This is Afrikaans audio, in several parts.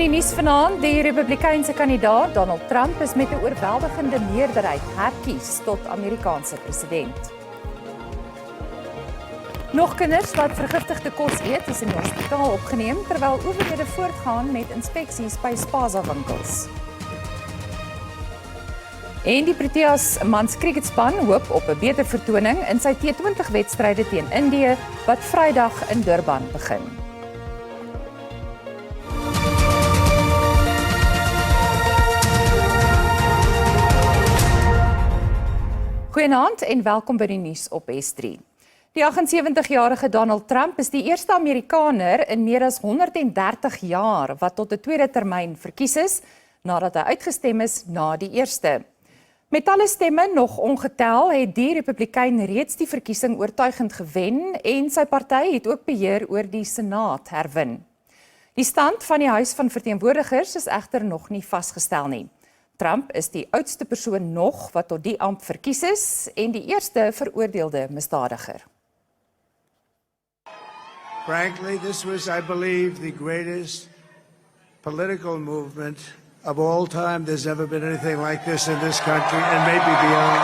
In die nuus vanaand, die Republikeinse kandidaat Donald Trump is met 'n oorweldigende meerderheid herkies tot Amerikaanse president. Nog kinders wat vergiftigde kos eet is in die hospitaal opgeneem, terwyl owerhede voortgaan met inspeksies by spaza-winkels. En die Proteas mans cricketspan hoop op 'n beter vertoning in sy T20-wedstryde teen Indië wat Vrydag in Durban begin. Goeienaand en welkom by die nuus op S3. Die 78-jarige Donald Trump is die eerste Amerikaner in meer as 130 jaar wat tot 'n tweede termyn verkies is, nadat hy uitgestem is na die eerste. Met alle stemme nog ongetel, het die Republikein reeds die verkiesing oortuigend gewen en sy party het ook beheer oor die Senaat herwin. Die stand van die Huis van Verteenwoordigers is egter nog nie vasgestel nie. Trump is die oudste persoon nog wat tot die ampt verkies is en die eerste veroordeelde misdadiger. Frankly, this was, I believe, the greatest political movement of all time. There's never been anything like this in this country and maybe beyond.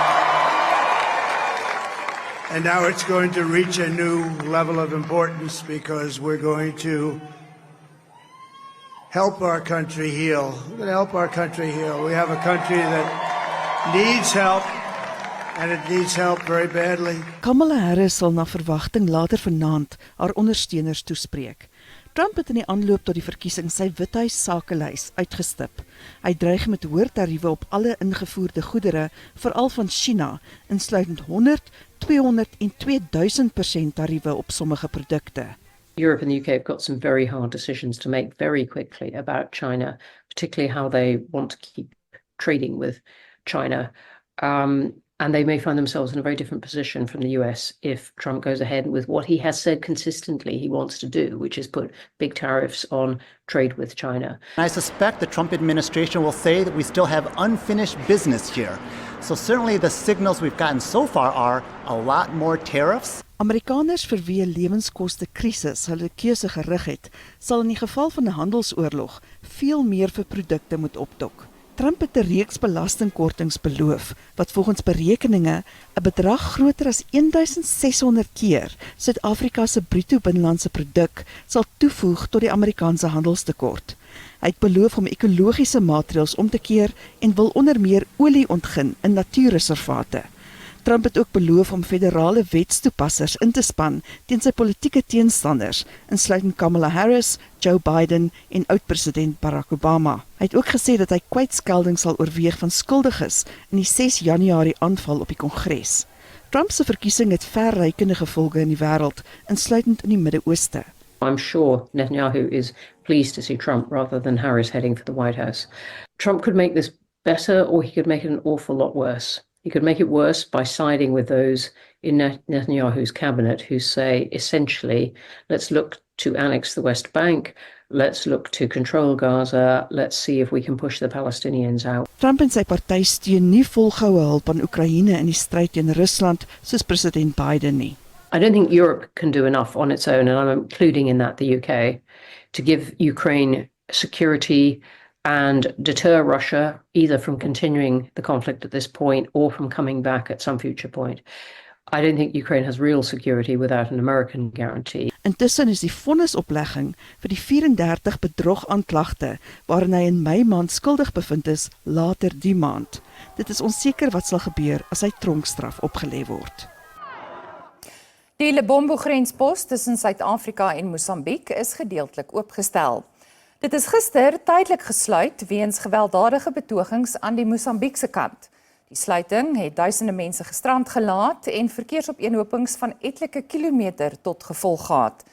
And now it's going to reach a new level of importance because we're going to help our country heal. We're going to help our country heal. We have a country that needs help, and it needs help very badly. Kamala Harris sal na verwagting later vanaand haar ondersteuners toespreek. Trump het in die aanloop tot die verkiesing sy Withuis sakelys uitgestip. Hy dreig met hoë tariewe op alle ingevoerde goedere, veral van China, insluitend 100, 200 en 2000% tariewe op sommige produkte. Europe and the UK have got some very hard decisions to make very quickly about China, particularly how they want to keep trading with China. And they may find themselves in a very different position from the US if Trump goes ahead with what he has said consistently he wants to do, which is put big tariffs on trade with China. I suspect the Trump administration will say that we still have unfinished business here. So certainly the signals we've gotten so far are a lot more tariffs. Amerikaners vir wie 'n lewenskoste krisis hulle keuse gerig het, sal in die geval van 'n handelsoorlog veel meer vir produkte moet opdok. Trump het 'n reeks belastingkortings beloof, wat volgens berekeninge 'n bedrag groter as 1600 keer Suid-Afrika se bruto binnelandse produk sal toevoeg tot die Amerikaanse handelstekort. Hy het beloof om ekologiese maatreëls om te keer en wil onder meer olie ontgin in natuurreservate. Trump het ook beloof om federale wetstoepassers in te span teen sy politieke teenstanders, insluitend Kamala Harris, Joe Biden en oud-president Barack Obama. Hy het ook gesê dat hy kwytskelding sal oorweeg van skuldiges in die 6 Januarie aanval op die Kongres. Trump se verkiesing het verrykende gevolge in die wêreld, insluitend in die Midde-Ooste. I'm sure Netanyahu is pleased to see Trump rather than Harris heading for the White House. Trump could make this better or he could make it an awful lot worse. He could make it worse by siding with those in Netanyahu's cabinet who say, essentially, let's look to annex the West Bank, let's look to control Gaza, let's see if we can push the Palestinians out. Trump en sy party steun nie volgehoue hulp aan Oekraïne in die stryd teen Rusland soos president Biden nie. I don't think Europe can do enough on its own, and I'm including in that the UK, to give Ukraine security and deter Russia either from continuing the conflict at this point or from coming back at some future point. I don't think Ukraine has real security without an American guarantee. Intussen is die vonnisoplegging vir die 34 bedrogaanklagte waarin hy in Mei maand skuldig bevind is, later die maand. Dit is onseker wat sal gebeur as hy tronkstraf opgelê word. Die Lebombo-grenspos tussen Suid-Afrika en Mosambiek is gedeeltelik oopgestel. Dit is gister tydelik gesluit weens gewelddadige betogings aan die Mosambiekse kant. Die sluiting het duisende mense gestrand gelaat en verkeersopeenhopings van etlike kilometer tot gevolg gehad.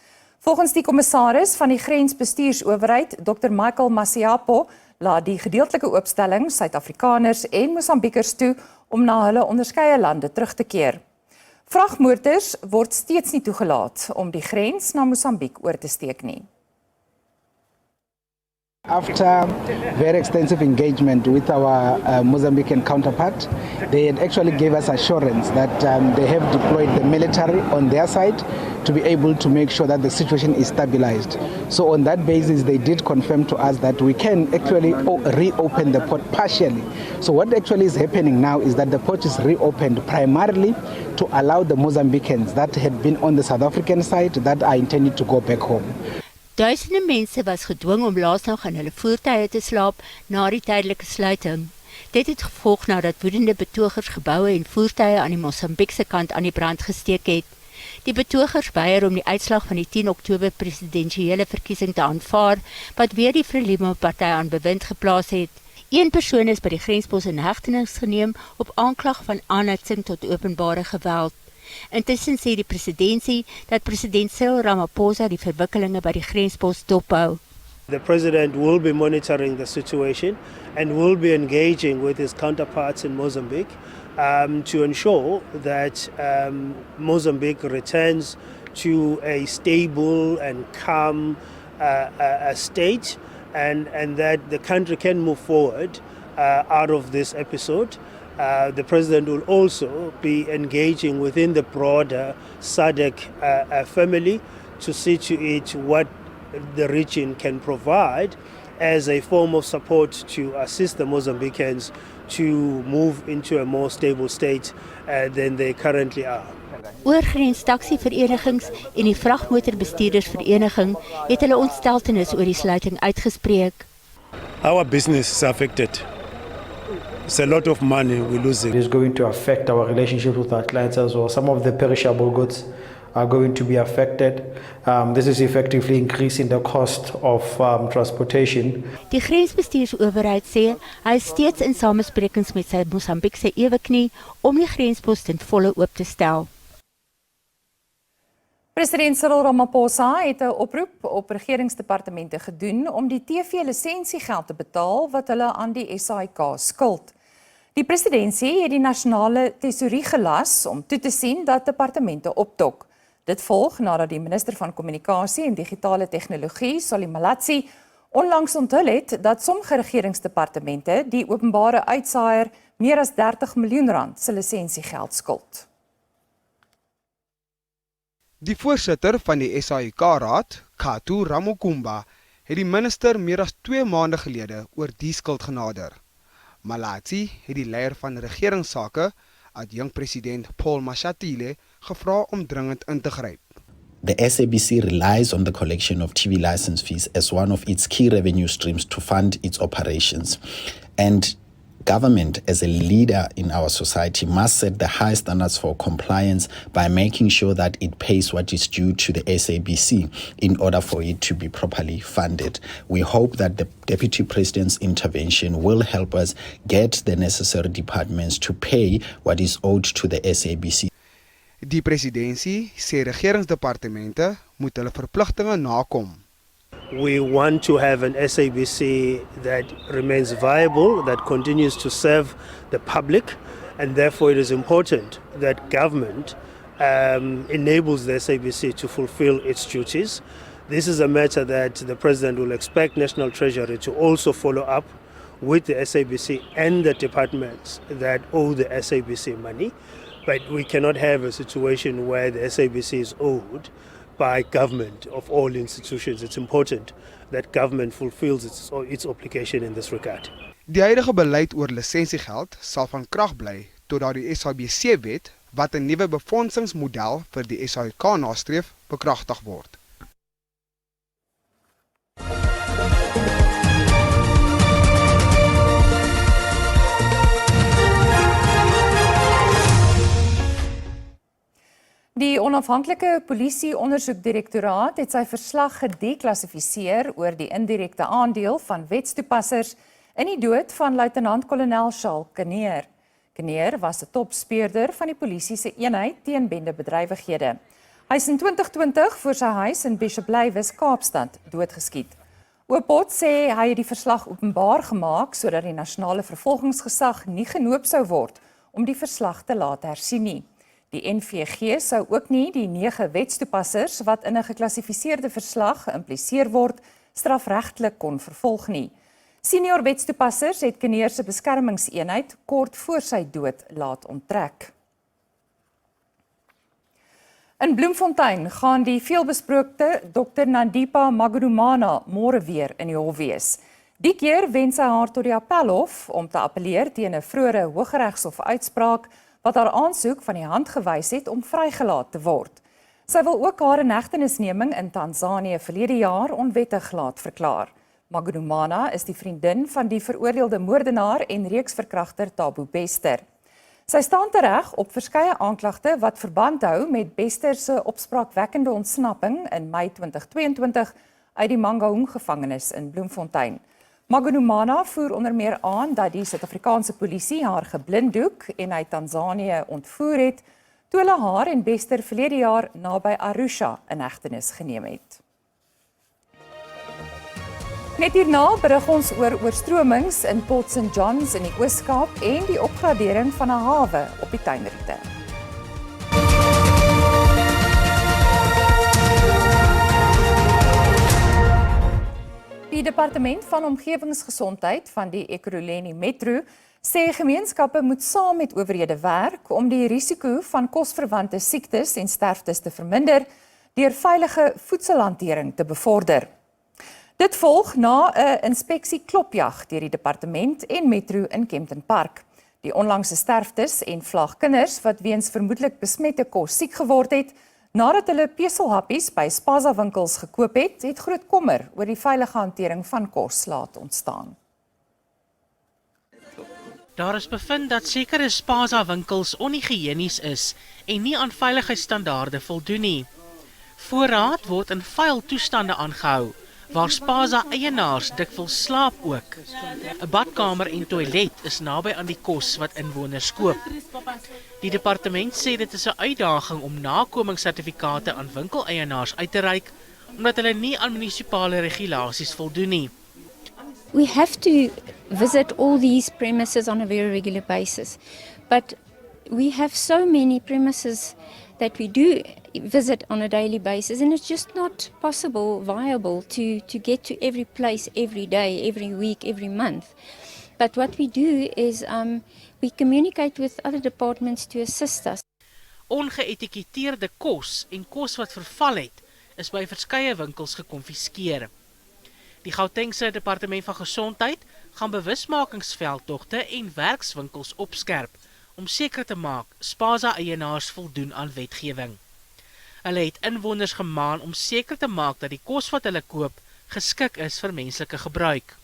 Volgens die kommissaris van die grensbestuursowerheid, Dr. Michael Masiapo, laat die gedeeltelike oopstelling Suid-Afrikaners en Mosambiekers toe om na hulle onderskeie lande terug te keer. Vragmotors word steeds nie toegelaat om die grens na Mosambiek oor te steek nie. After very extensive engagement with our Mozambican counterpart, they had actually gave us assurance that they have deployed the military on their side to be able to make sure that the situation is stabilized. So on that basis, they did confirm to us that we can actually reopen the port partially. So what actually is happening now is that the port is reopened primarily to allow the Mozambicans that had been on the South African side that are intended to go back home. Duisende mense was gedwing om laasnag in hulle voertuie te slaap na die tydelike sluiting. Dit het gevolg nadat woedende betogers geboue en voertuie aan die Mosambiekse kant aan die brand gesteek het. Die betogers weier om die uitslag van die 10 Oktober presidensiële verkiesing te aanvaar, wat weer die Frelimo-party aan bewind geplaas het. Een persoon is by die grenspos in hegtenis geneem op aanklag van aanhitsing tot openbare geweld. Intussen sê die presidentsie dat president Cyril Ramaphosa die verwikkelinge by die grenspos dophou. The president will be monitoring the situation and will be engaging with his counterparts in Mozambique to ensure that Mozambique returns to a stable and calm state and that the country can move forward out of this episode. The president will also be engaging within the broader SADC family to see to it what the region can provide as a form of support to assist the Mozambicans to move into a more stable state than they currently are. Oorgrens taxi-verenigings en die vragmotorbestuurdersvereniging het hulle ontsteltenis oor die sluiting uitgespreek. Our business is affected. It's a lot of money we're losing. It is going to affect our relationship with our clients as well. Some of the perishable goods are going to be affected. This is effectively increasing the cost of transportation. Die grensbestuursowerheid sê hy is steeds in samesprekings met sy Mosambiekse eweknie om die grenspos ten volle oop te stel. President Cyril Ramaphosa het 'n oproep op regeringsdepartemente gedoen om die TV-lisensiegeld te betaal wat hulle aan die SAIK skuld. Die presidentsie het die nasionale tesourie gelas om toe te sien dat departemente optok. Dit volg nadat die minister van Kommunikasie en Digitale Tegnologie, Solly Malatsi, onlangs onthul het dat sommige regeringsdepartemente die openbare uitsaaier meer as R30 miljoen se lisensiegeld skuld. Die voorsitter van die SAIK-raad, Katu Ramokumba, het die minister meer as 2 maande gelede oor die skuld genader. Malatsi het die leier van regeringssake, adjunkt-president Paul Mashatile, gevra om dringend in te gryp. The SABC relies on the collection of TV license fees as one of its key revenue streams to fund its operations. And government, as a leader in our society, must set the high standards for compliance by making sure that it pays what is due to the SABC in order for it to be properly funded. We hope that the Deputy President's intervention will help us get the necessary departments to pay what is owed to the SABC. Die presidentsie sê regeringsdepartemente moet hulle verpligtinge nakom. We want to have an SABC that remains viable, that continues to serve the public, and therefore it is important that government enables the SABC to fulfill its duties. This is a matter that the President will expect National Treasury to also follow up with the SABC and the departments that owe the SABC money, but we cannot have a situation where the SABC is owed by government of all institutions. It's important that government fulfills its obligation in this regard. Die huidige beleid oor lisensiegeld sal van krag bly totdat die SABC-wet, wat 'n nuwe befondsingsmodel vir die SAIK nastreef, bekragtig word. Die onafhanklike polisie-ondersoekdirektoraat het sy verslag gedeklassifiseer oor die indirekte aandeel van wetstoepassers in die dood van luitenant-kolonel Charles Kneer. Kneer was 'n topspeurder van die polisie se eenheid teen bendebedrywighede. Hy is in 2020 voor sy huis in Bishop Lywes, Kaapstad, doodgeskiet. Oopot sê hy het die verslag openbaar gemaak sodat die nasionale vervolgingsgesag nie genoop sou word om die verslag te laat hersien nie. Die NVG sou ook nie die 9 wetstoepassers wat in 'n geklassifiseerde verslag geïmpliseer word, strafregtelik kon vervolg nie. Senior wetstoepassers het Kinneer se beskermingseenheid kort voor sy dood laat onttrek. In Bloemfontein gaan die veelbesprookte Dr. Nandipa Magudumana môre weer in die hof wees. Die keer wen sy haar tot die appelhof om te appeleer teen 'n vroeëre Hooggeregshof uitspraak wat haar aansoek van die hand gewys het om vrygelaat te word. Sy wil ook haar inhegtenisneming in Tansanië verlede jaar onwettig laat verklaar. Magudumana is die vriendin van die veroordeelde moordenaar en reeksverkragter Thabo Bester. Sy staan tereg op verskeie aanklagte wat verband hou met Bester se opspraakwekkende ontsnapping in Mei 2022 uit die Mangaung gevangenis in Bloemfontein. Magudumana voer onder meer aan dat die Suid-Afrikaanse polisie haar geblinddoek en uit Tansanië ontvoer het, toe hulle haar en Bester verlede jaar naby Arusha in hegtenis geneem het. Net hierna berig ons oor oorstromings in Port St. John's in die Oos-Kaap en die opgradering van 'n hawe op die tuinroete. Die Departement van Omgewingsgesondheid van die Ekurhuleni Metro sê gemeenskappe moet saam met owerhede werk om die risiko van kosverwante siektes en sterftes te verminder deur veilige voedselhantering te bevorder. Dit volg na 'n inspeksie klopjag deur die departement en Metro in Kempton Park. Die onlangse sterftes en vlaagkinders wat weens vermoedelik besmette kos siek geword het, nadat hulle peselhappies by Spaza winkels gekoop het, het groot kommer oor die veilige hantering van kos laat ontstaan. Daar is bevind dat sekere Spaza winkels onhygiënies is en nie aan veiligheidsstandaarde voldoen nie. Voorraad word in vuil toestande aangehou, waar Spaza eienaars dikwels slaap ook. 'n Badkamer en toilet is naby aan die kos wat inwoners koop. Die departement sê dit is 'n uitdaging om nakomingssertifikate aan winkeleienaars uit te reik, omdat hulle nie aan munisipale regulasies voldoen nie. We have to visit all these premises on a very regular basis, but we have so many premises that we do visit on a daily basis, and it's just not viable to get to every place every day, every week, every month. But what we do is we communicate with other departments to assist us. Ongeëtiketteerde kos en kos wat verval het, is by verskeie winkels gekonfiskeer. Die Gautengse Departement van Gesondheid gaan bewusmakingsveldtogte en werkswinkels opskerp om seker te maak Spaza-eienaars voldoen aan wetgewing. Hulle het inwoners gemaan om seker te maak dat die kos wat hulle koop geskik is vir menslike gebruik.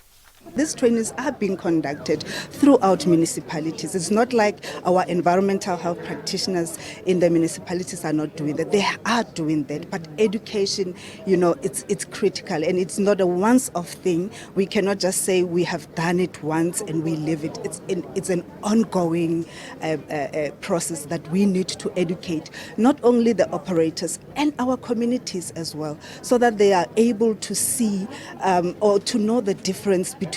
These trainings are being conducted throughout municipalities. It's not like our environmental health practitioners in the municipalities are not doing that. They are doing that, but education, it's critical, and it's not a once-off thing. We cannot just say we have done it once and we leave it. It's an ongoing process that we need to educate not only the operators and our communities as well, so that they are able to see or to know the difference between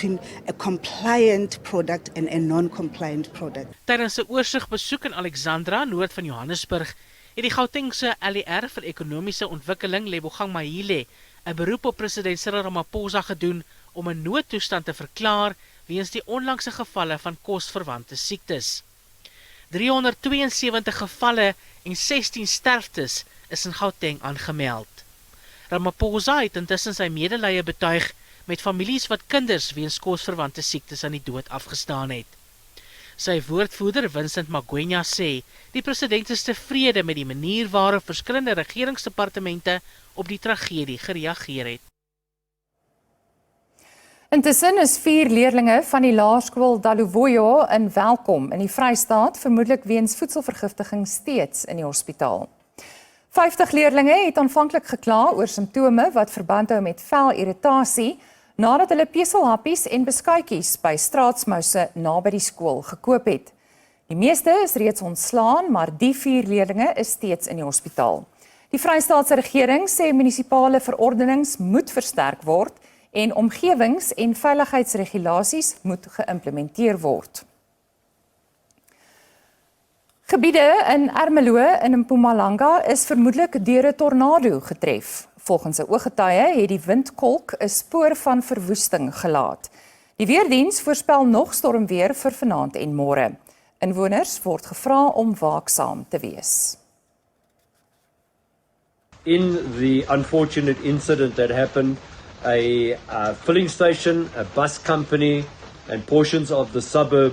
a compliant product and a non-compliant product. Tydens 'n oorsigbesoek in Alexandra, noord van Johannesburg, het die Gautengse LER vir ekonomiese ontwikkeling, Lebogang Mahile, 'n beroep op president Cyril Ramaphosa gedoen om 'n noodtoestand te verklaar weens die onlangse gevalle van kosverwante siektes. 372 gevalle en 16 sterftes is in Gauteng aangemeld. Ramaphosa het intussen sy medelee betuig met families wat kinders weens kosverwante siektes aan die dood afgestaan het. Sy woordvoerder Vincent Magwenya sê, die president is tevrede met die manier waarop verskillende regeringsdepartemente op die tragedie gereageer het. Intussen is 4 leerlinge van die laerskool Daluvoyo in Welkom in die Vrystaat vermoedelik weens voedselvergiftiging steeds in die hospitaal. 50 leerlinge het aanvanklik gekla oor simptome wat verband hou met velirritasie, nadat hulle peselhappies en beskuitjies by straatsmouse naby die skool gekoop het. Die meeste is reeds ontslaan, maar die 4 leerlinge is steeds in die hospitaal. Die Vrystaatse regering sê munisipale verordenings moet versterk word en omgewings- en veiligheidsregulasies moet geïmplementeer word. Gebiede in Ermelo in Mpumalanga is vermoedelik deur 'n tornado getref. Volgens 'n ooggetuie het die windkolk 'n spoor van verwoesting gelaat. Die weerdiens voorspel nog stormweer vir vanaand en môre. Inwoners word gevra om waaksaam te wees. In the unfortunate incident that happened, a filling station, a bus company, and portions of the suburb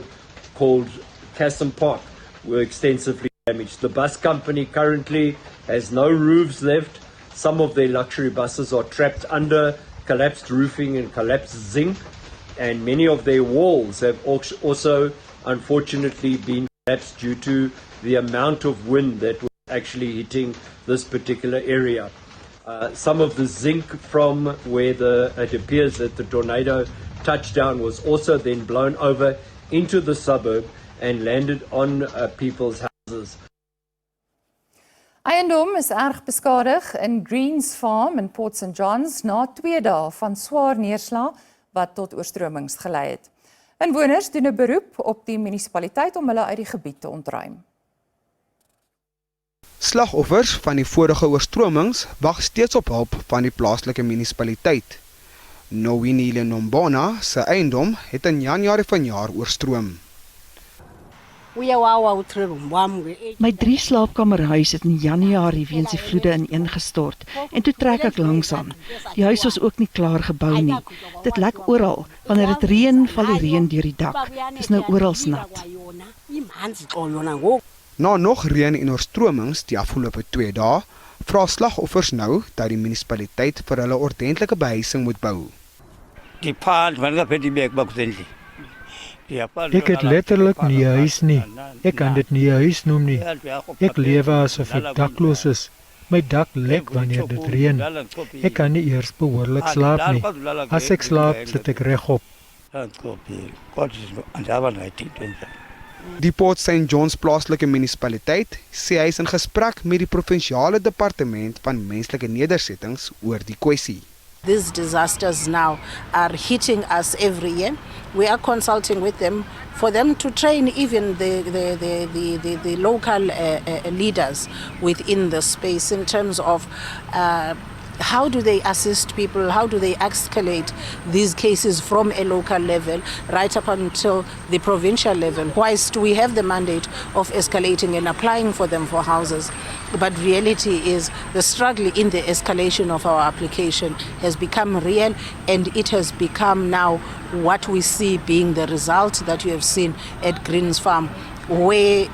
called Casson Park were extensively damaged. The bus company currently has no roofs left. Some of their luxury buses are trapped under collapsed roofing and collapsed zinc, and many of their walls have also unfortunately been collapsed due to the amount of wind that was actually hitting this particular area. Some of the zinc from where it appears that the tornado touched down was also then blown over into the suburb and landed on people's houses. Eiendom is erg beskadig in Greens Farm in Port St. John's na 2 dae van swaar neerslag wat tot oorstromings gelei het. Inwoners doen 'n beroep op die munisipaliteit om hulle uit die gebied te ontruim. Slagoffers van die vorige oorstromings wag steeds op hulp van die plaaslike munisipaliteit. Nowinile Nombona se eiendom het in Januarie vanjaar oorstroom. My 3 slaapkamerhuis het in Januarie weens die vloede ineengestort en toe trek ek langsaan. Die huis was ook nie klaar gebou nie. Dit lek oral. Wanneer dit reën, val die reën deur die dak. Dit is nou oral nat. Na nog reën en oorstromings die afgelope 2 dae, vra slagoffers nou dat die munisipaliteit vir hulle ordentlike behuising moet bou. Ek het letterlik nie 'n huis nie. Ek kan dit nie 'n huis noem nie. Ek lewe asof ek dakloos is. My dak lek wanneer dit reën. Ek kan nie eers behoorlik slaap nie. As ek slaap, sit ek regop. Die Port St. John's plaaslike munisipaliteit sê hy is in gesprek met die provinsiale departement van menslike nedersettings oor die kwessie. These disasters now are hitting us every year. We are consulting with them for them to train even the local leaders within the space in terms of how do they assist people, how do they escalate these cases from a local level right up until the provincial level, whilst we have the mandate of escalating and applying for them for houses. But reality is the struggle in the escalation of our application has become real, and it has become now what we see being the result that you have seen at Greens Farm, where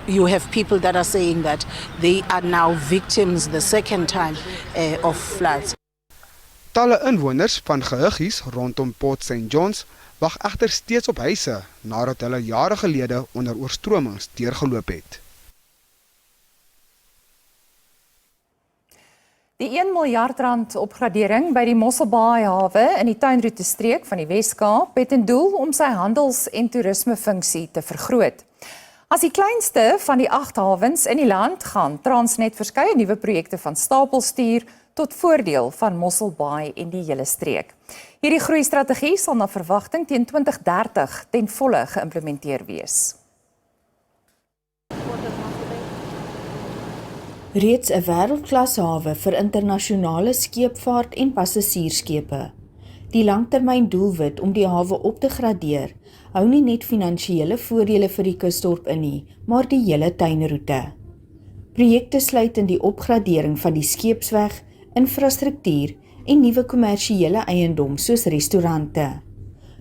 you have people that are saying that they are now victims the second time of floods. Talle inwoners van gehuggies rondom Port St. John's wag egter steeds op huise nadat hulle jare gelede onder oorstromings deurgeloop het. Die 1 miljard rand opgradering by die Mosselbaai hawe in die tuinroete streek van die Wes-Kaap het 'n doel om sy handels- en toerismefunksie te vergroot. As die kleinste van die 8 hawens in die land gaan Transnet verskeie nuwe projekte van stapel stuur tot voordeel van Mosselbaai en die hele streek. Hierdie groeistrategie sal na verwagting teen 2030 ten volle geïmplementeer wees. Reeds 'n wêreldklas hawe vir internasionale skeepvaart en passasierskepe. Die langtermyndoelwit om die hawe op te gradeer hou nie net finansiële voordele vir die kusdorp in nie, maar die hele tuinroete. Projekte sluit in die opgradering van die skeepsweg, infrastruktuur en nuwe kommersiële eiendom soos restaurante.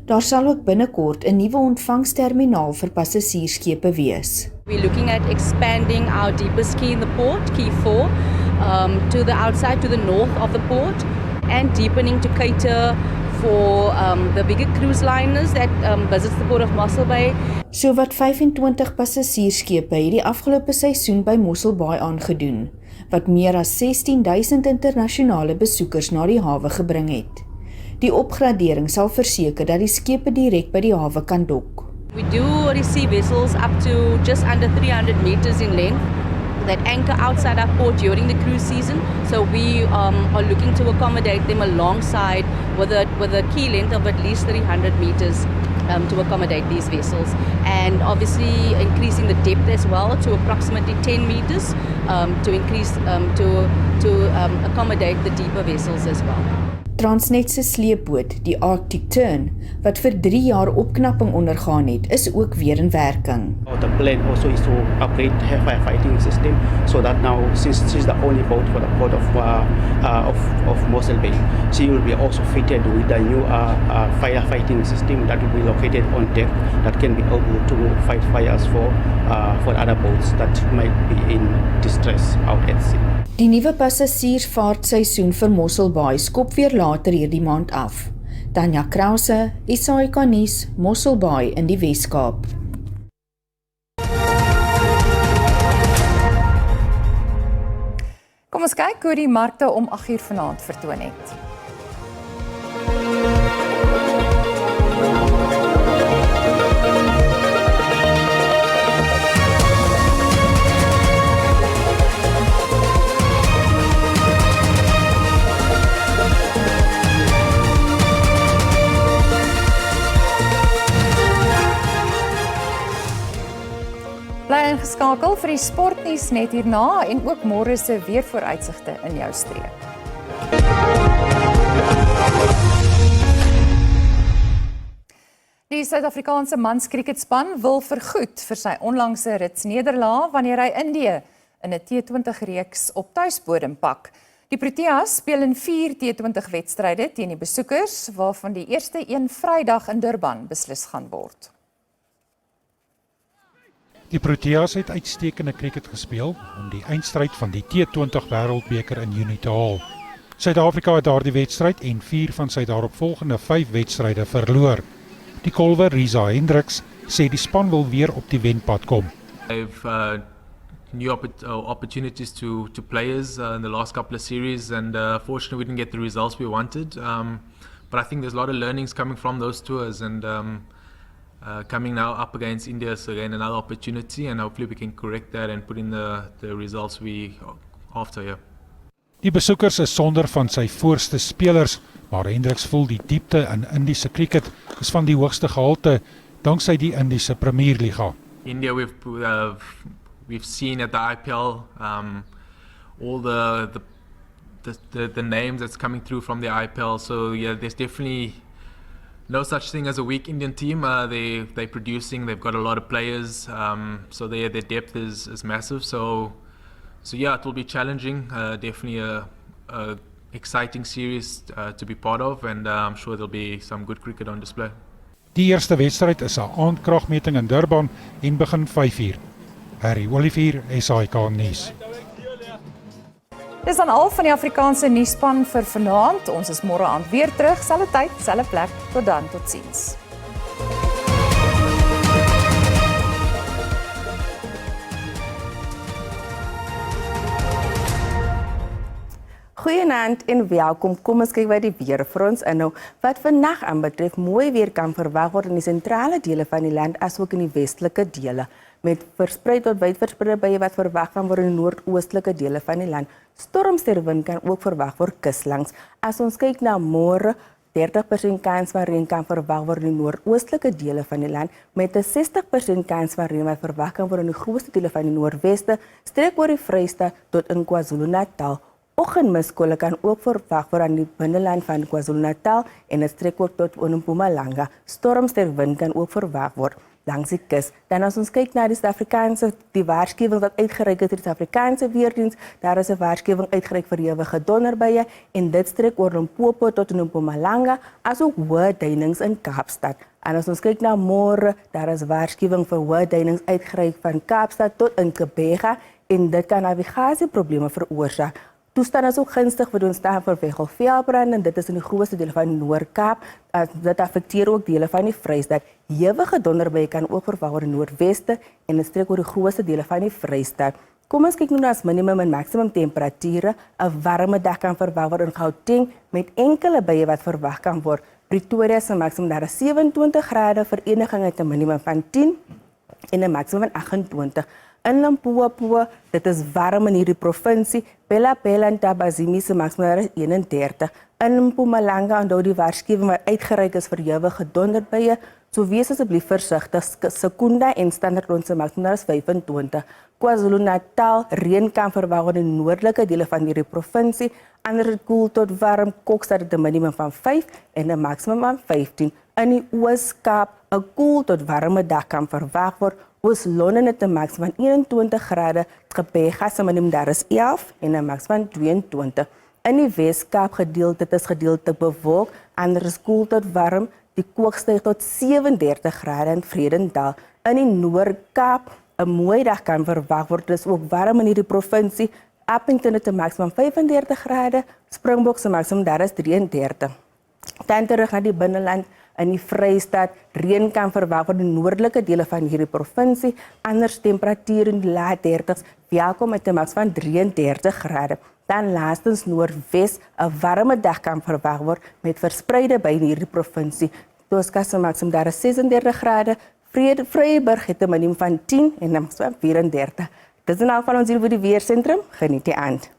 Daar sal ook binnekort 'n nuwe ontvangsterminaal vir passasierskepe wees. We're looking at expanding our deepest quay in the port, Quay 4, to the outside, to the north of the port, and deepening to cater for the bigger cruise liners that visits the port of Mossel Bay. So wat 25 passasierskepe het die afgelope seisoen by Mossel Bay aangedoen, wat meer as 16,000 internasionale besoekers na die hawe gebring het. Die opgradering sal verseker dat die skepe direk by die hawe kan dok. We do receive vessels up to just under 300 meters in length that anchor outside our port during the cruise season. So we are looking to accommodate them alongside with a key length of at least 300 meters to accommodate these vessels. And obviously increasing the depth as well to approximately 10 meters to increase, to accommodate the deeper vessels as well. Transnet se sleepboot, die Arctic Tern, wat vir 3 jaar opknapping ondergaan het, is ook weer in werking. The plan also is to upgrade her firefighting system so that now, since she's the only boat for the port of Mossel Bay, she will be also fitted with a new firefighting system that will be located on deck that can be able to fight fires for other boats that might be in distress out at sea. Die nuwe passasiersvaartseisoen vir Mossel Bay skop weer later hierdie maand af. Tanya Krause, SABC Nuus, Mossel Bay in die Wes-Kaap. Kom ons kyk hoe die markte om 8:00 vanaand vertoon het. Bly ingeskakel vir die sportnuus net hierna en ook môre se weervooruitsigte in jou streek. Die Suid-Afrikaanse manskriketspan wil vergoed vir sy onlangse ritsnederlaag wanneer hy Indië in 'n T20 reeks op tuisbodem pak. Die Proteas speel in 4 T20 wedstryde teen die besoekers, waarvan die eerste een Vrydag in Durban beslis gaan word. Die Proteas het uitstekende kriket gespeel om die eindstryd van die T20 Wêreldbeker in Junie te haal. Suid-Afrika het daardie wedstryd en 4 van sy daaropvolgende 5 wedstryde verloor. Die kolwer Risa Hendricks sê die span wil weer op die wenpad kom. I've new opportunities to players in the last couple of series, and fortunately we didn't get the results we wanted. But I think there's a lot of learnings coming from those tours, and coming now up against India is again another opportunity, and hopefully we can correct that and put in the results we after here. Die besoekers is sonder van sy voorste spelers, maar Hendricks voel die diepte in Indiese cricket is van die hoogste gehalte danksy die Indiese Premierliga. India, we've seen at the IPL all the names that's coming through from the IPL. So yeah, there's definitely no such thing as a weak Indian team. They're producing. They've got a lot of players. So their depth is massive. So yeah, it will be challenging. Definitely a exciting series to be part of, and I'm sure there'll be some good cricket on display. Die eerste wedstryd is 'n aandkragmeting in Durban en begin 5:00. Harry Olivier, SABC Nuus. Dis dan al van die Afrikaanse nuusspan vir vanaand. Ons is môre aand weer terug, selfde tyd, selfde plek. Tot dan, totsiens. Goeienaand en welkom. Kom ons kyk wat die weer vir ons inhou. Wat vandag aanbetref, mooi weer kan verwag word in die sentrale dele van die land asook in die westelike dele, met versprei tot wyd verspreide buie wat verwag kan word in die noordoostelike dele van die land. Stormsterwind kan ook verwag word kuslangs. As ons kyk na môre, 30% kans van reën kan verwag word in die noordoostelike dele van die land, met 'n 60% kans van reën wat verwag kan word in die grootste dele van die noordweste, streek oor die Vrystaat tot in KwaZulu-Natal. Oggendmiskolle kan ook verwag word aan die binneland van KwaZulu-Natal en 'n streek ook tot Mpumalanga. Stormsterwind kan ook verwag word langs die kus. Dan as ons kyk na die waarskuwing wat uitgereik het deur die Afrikaanse weerdiens, daar is 'n waarskuwing uitgereik vir ewige donderbuie en dit strek oor Limpopo tot in Mpumalanga, asook hoë duinings in Kaapstad. En as ons kyk na môre, daar is waarskuwing vir hoë duinings uitgereik van Kaapstad tot in Kebega en dit kan navigasieprobleme veroorsaak. Toestand is ook gunstig vir die ontstaan van vegelveelbrande en dit is in die grootste dele van die Noord-Kaap. Dit affekteer ook dele van die Vrystaat. Ewige donderbuie kan ook verwag word in die Noordweste en dit strek oor die grootste dele van die Vrystaat. Kom ons kyk nou na as minimum en maksimum temperature. 'n Warme dag kan verwag word in Gauteng met enkele buie wat verwag kan word. Pretoria se maksimum daar is 27 grade, Vereniging het 'n minimum van 10 en 'n maksimum van 28. In Limpopo, dit is warm in hierdie provinsie. Bella en Tabazimi se maksimum is 31. In Mpumalanga onthou die waarskuwing wat uitgereik is vir ewige donderbuie. So wees asseblief versigtig. Secunda en Standergrond se maksimum daar is 25. KwaZulu-Natal reën kan verwag word in die noordelike dele van hierdie provinsie. Ander het koel tot warm, Kokstad het 'n minimum van 5 en 'n maksimum van 15. In die Oos-Kaap 'n koel tot warme dag kan verwag word. Oos-London het 'n maksimum van 21 grade, Gqeberha se minimum daar is 11 en 'n maksimum van 22. In die Wes-Kaap gedeelte is gedeeltelik bewolk, ander is koel tot warm. Die kook styg tot 37 grade in Vredendal. In die Noord-Kaap 'n mooi dag kan verwag word. Dit is ook warm in hierdie provinsie. Appington het 'n maksimum van 35 grade, Springbok se maksimum daar is 33. Dan terug na die binneland in die Vrystaat, reën kan verwag word in die noordelike dele van hierdie provinsie. Anders temperature in die laat 30s, welkom met 'n maksimum van 33 grade. Dan laastens Noordwes, 'n warme dag kan verwag word met verspreide by hierdie provinsie. Tosca se maksimum daar is 36 grade, Vryburg het 'n minimum van 10 en 'n maksimum van 34. Dit is in elk geval ons hier by die weersentrum. Geniet die aand.